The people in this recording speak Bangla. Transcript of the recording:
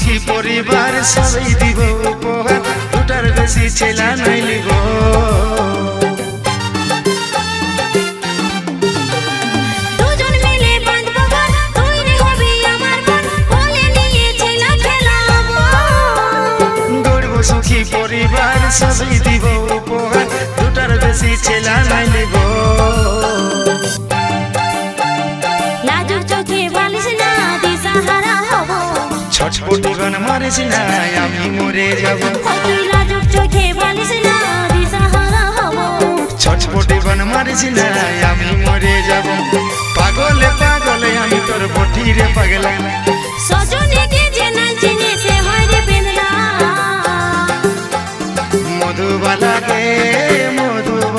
সুখী পরিবার সবাই দিব উপহার, দুটার বেশি ছেলা নাই লিব। দুজন মিলে বাঁধবো ঘর, তুই রে হবি আমার বোন, কোলে নিয়ে ছেলা খেলাবো। গড়ব সুখী পরিবার সবাই দিব উপহার, দুটার বেশি ছেলা নাই লিব। লাজুক চোখে বালিশ না দিশাহারা হব, ছটপটি গান মারিস না আমি মরে যাব। তুই লাজুক চোখে বালিশ না দিশাহারা হব, ছটপটি গান মারিস না আমি মরে যাব। পাগলে পাগলে আমি তোর বটিরে পাগলা। সজন